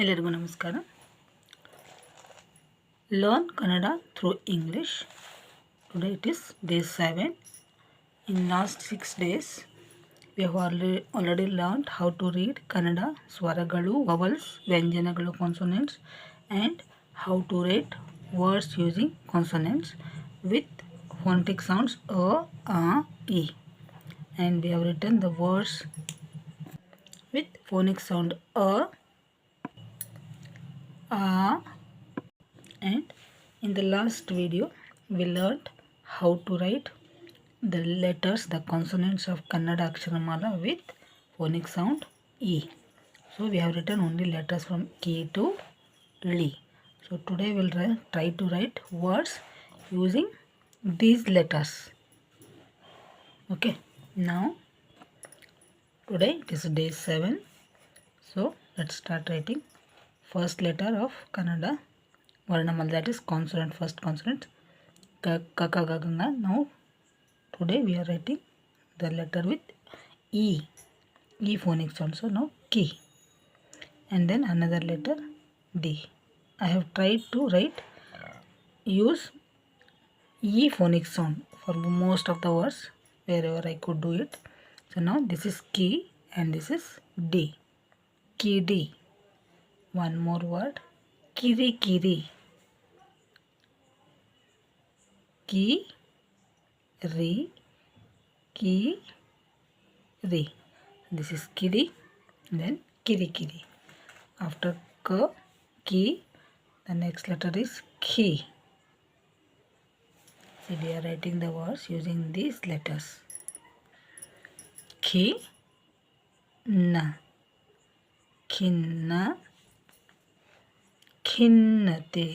ಎಲ್ಲರಿಗೂ ನಮಸ್ಕಾರ. Learn Kannada through English. Today it is day 7. In last 6 days, we have already learned how to read Kannada ಸ್ವರಗಳು, vowels, ವ್ಯಂಜನಗಳು, consonants, and how to write words using consonants with phonetic sounds a, e. And we have written the words with phonic sound a, and in the last video we learned how to write the letters, the consonants of Kannada Aksharamala with phonic sound E. So we have written only letters from K to Li. So today we'll try to write words using these letters. Okay, now today it is day 7. So let's start writing first letter of Kannada Varnamala, that is consonant, first consonant Kakagaganga. Now today we are writing the letter with E phonic sound. So now Ki, and then another letter D. I have tried to use E phonic sound for most of the words wherever I could do it. So now this is Ki and this is D. Kidi. One more word, Kiri Kiri. Ki Ri Ki Ri. This is Kiri, then Kiri Kiri. After K, Ki, the next letter is Ki. See, we are writing the words using these letters. Ki Na, Kinna, Khinnate.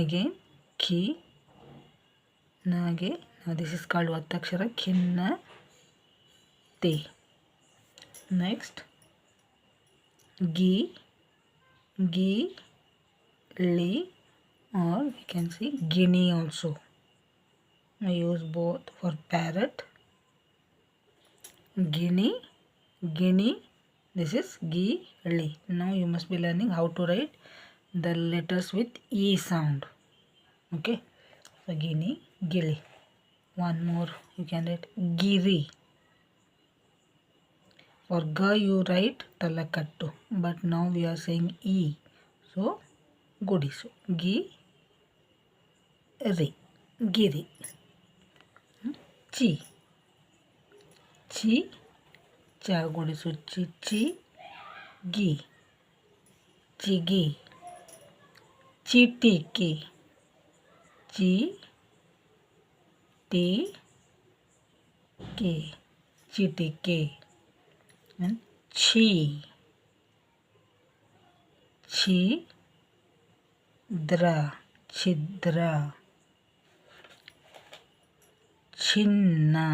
Again Ki Nage. Now this is called Vattakshara, Khinnate. Next Gi, Gi, Li, or we can see Guinea also. I use both for parrot. Guinea, Guinea. This is Gi, Li. Now you must be learning how to write the letters with E sound. Okay, so Guinea, Gili. One more, you can write Giri. For G you write Talakattu, but now we are saying E, so Gudi. So Gi-ri, Giri. Chi, Chi, Cha Gudi. So Chi, Gi, Chigi. Chitiki, Chitiki, Chitiki. And Chi, Chidra, Chidra. Chinna,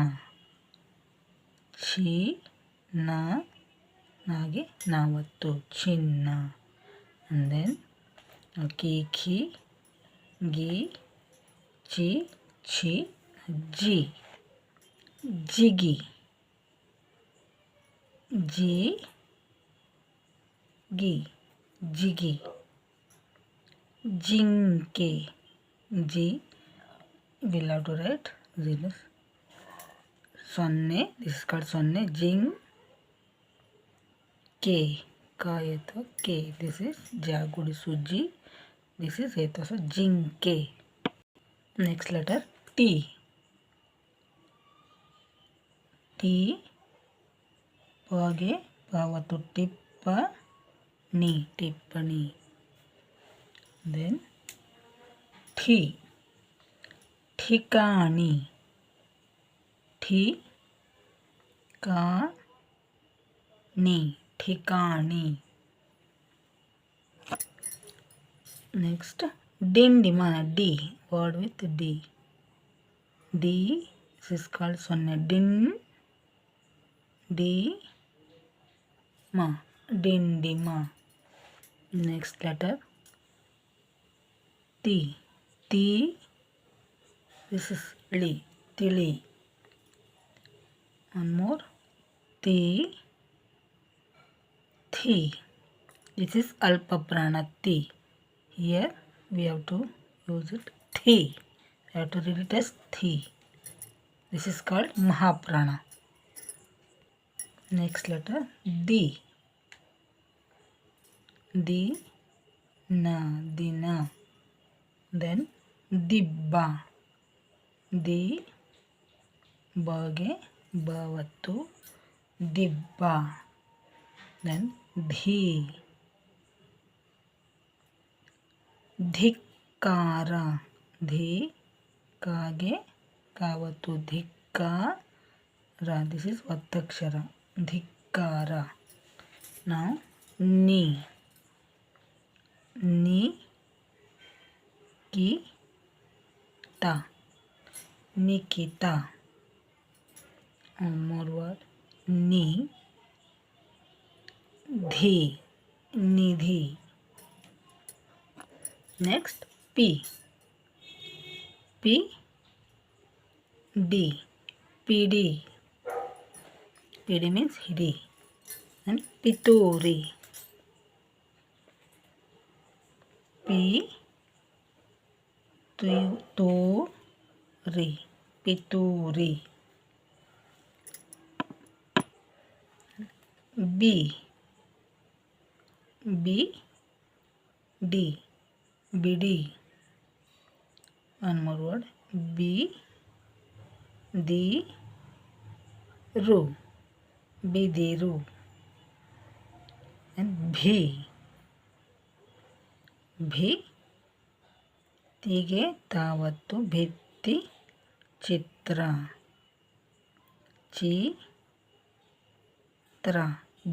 China, Nage Navattu, Chinna. And then Kiki, Gi, Chi, Chi, Ji, Jiggy, Jiggy, Jinke. G, we'll have to write this. Sonne, this is called Sonne. Jing, K, Kayeto, K. This is Jagudi Suji. This is Eto, so Jinke. Next letter T. T, Page, Pavatu, Tippani, Tippani. Then Thi, Thikani, Thikani, Thikani. Next Dindima, D, word with D. D, this is called Sonne. Dindima. Next letter T. T, this is Li, Tili. One more Thi, This is Alpa Prana Ti. Here we have to use it Thi. We have to read it as Thi. This is called Mahaprana. Next letter Di. Di na Dina. Then Dibba. Di Bage Bavatu Dibba. Then Dhi. ಧಿಕ್ಕಾರ ಧಿ ಕಾಗೆ ಕಾವತ್ತು ಧಿಕ್ಕಾರ. This is ಒತ್ತಕ್ಷರ ಧಿಕ್ಕಾರ. ನಾವು ನಿ ನಿ ಕಿ ತ Nikita. more word ni ಧಿ Nidhi. Next P. P D. PD. PD means hidi. And Pituri. P to ri. Pituri. B. B D. Bidi. One more word B di ru. Bidiru. And bhi. Bhi tige tavatu ಭಿತ್ತಿ ಚಿತ್ರ. ಚಿತ್ರ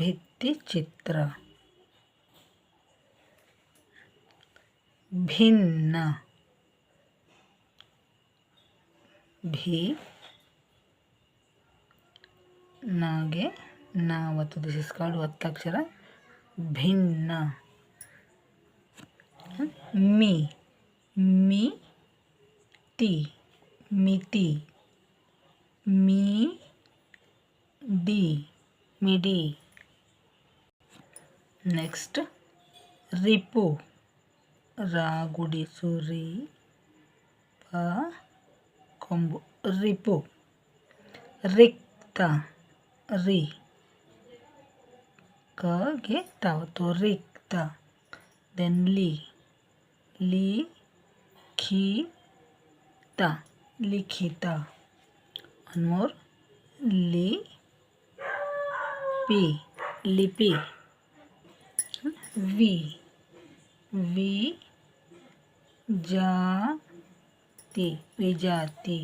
ಭಿತ್ತಿ ಚಿತ್ರ. ಭಿನ್ನ ಭಿ ನಾಗೆ ನಾವತ್ತು. This is called ಒತ್ತಕ್ಷರ ಭಿನ್ನ. ಮಿ ಮಿ ತಿ ಮಿತಿ. ಮಿ D ಮಿಡಿ. Next Ripu. ರಾ ಗುಡಿಸು ರಿ ಪ ಕೊಂಬು ರಿಪು. ರಿಕ್ತ ರಿ ಕಗೆ ತಾವತ್ತು ರಿಕ್ತ. ದೆನ್ ಲಿ ಲಿ ಖಿ ತ ಲಿಖಿತ. ಒನ್ ಮೋರ್ ಲಿ ಪಿ ಲಿಪಿ. ವಿ ವಿ ಜಾತಿ ವಿಜಾತಿ.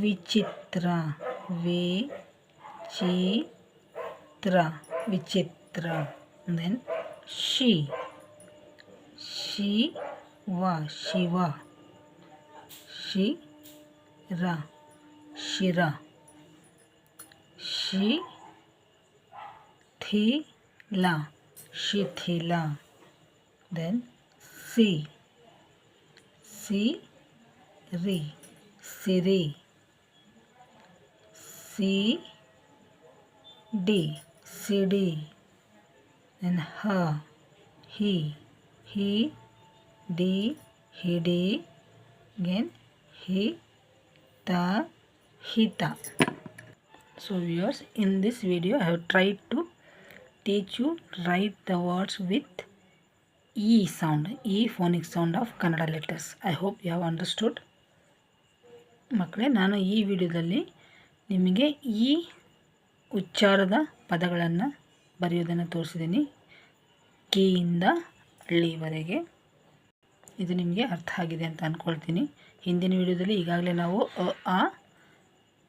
ವಿಚಿತ್ರ ವಿಚಿತ್ರ ವಿಚಿತ್ರ. ದೆನ್ ಶಿ ಶಿವ ಶಿವ. ಶಿರ ಶಿರ. ಶಿಥಿಲ ಶಿಥಿಲ. Then si ri siri. Di sidi. Then ha he di hidi. Again hita hita. So viewers, in this video I have tried to teach you write the words with E sound, E phonic sound of Kannada letters. I hope you have understood. ಮಕ್ಕಳೇ, ನಾನು ಈ ವಿಡಿಯೋದಲ್ಲಿ ನಿಮಗೆ ಈ ಉಚ್ಚಾರದ ಪದಗಳನ್ನು ಬರೆಯೋದನ್ನು ತೋರಿಸಿದ್ದೀನಿ. ಕಿಯಿಂದ ಹಳ್ಳಿವರೆಗೆ. ಇದು ನಿಮಗೆ ಅರ್ಥ ಆಗಿದೆ ಅಂತ ಅಂದ್ಕೊಳ್ತೀನಿ. ಹಿಂದಿನ ವಿಡಿಯೋದಲ್ಲಿ ಈಗಾಗಲೇ ನಾವು ಆ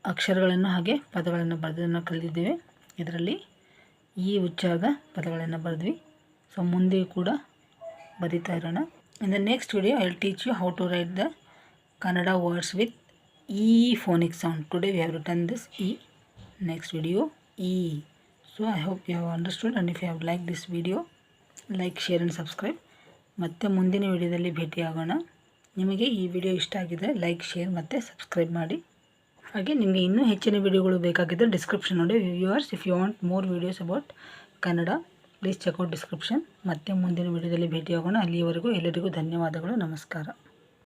ಅಕ್ಷರಗಳನ್ನು ಹಾಗೆ ಪದಗಳನ್ನು ಬರೆದನ್ನು ಕಲಿತಿದ್ದೇವೆ. ಇದರಲ್ಲಿ ಈ ಉಚ್ಚಾರದ ಪದಗಳನ್ನು ಬರೆದ್ವಿ. ಸೊ ಮುಂದೆ ಕೂಡ ಬರಿತಾ ಇರೋಣ. In the next video I will teach you how to write the Kannada words with E phonic sound. Today we have written this E. Next video E. So I hope you have understood, and if you have liked this video, like, share and subscribe. ಮತ್ತೆ ಮುಂದಿನ ವಿಡಿಯೋದಲ್ಲಿ ಭೇಟಿಯಾಗೋಣ. ನಿಮಗೆ ಈ video ಇಷ್ಟ ಆಗಿದ್ರೆ like, share ಮತ್ತು subscribe ಮಾಡಿ. ಹಾಗೆ ನಿಮಗೆ ಇನ್ನೂ ಹೆಚ್ಚಿನ ವಿಡಿಯೋಗಳು ಬೇಕಾಗಿದ್ದರೆ ಡಿಸ್ಕ್ರಿಪ್ಷನ್ ನೋಡಿ. Viewers, if you want more videos about Kannada, please check out description. ಮತ್ತೆ ಮುಂದಿನ ವಿಡಿಯೋದಲ್ಲಿ ಭೇಟಿಯಾಗೋಣ. ಅಲ್ಲಿಯವರೆಗೂ ಎಲ್ಲರಿಗೂ ಧನ್ಯವಾದಗಳು. ನಮಸ್ಕಾರ.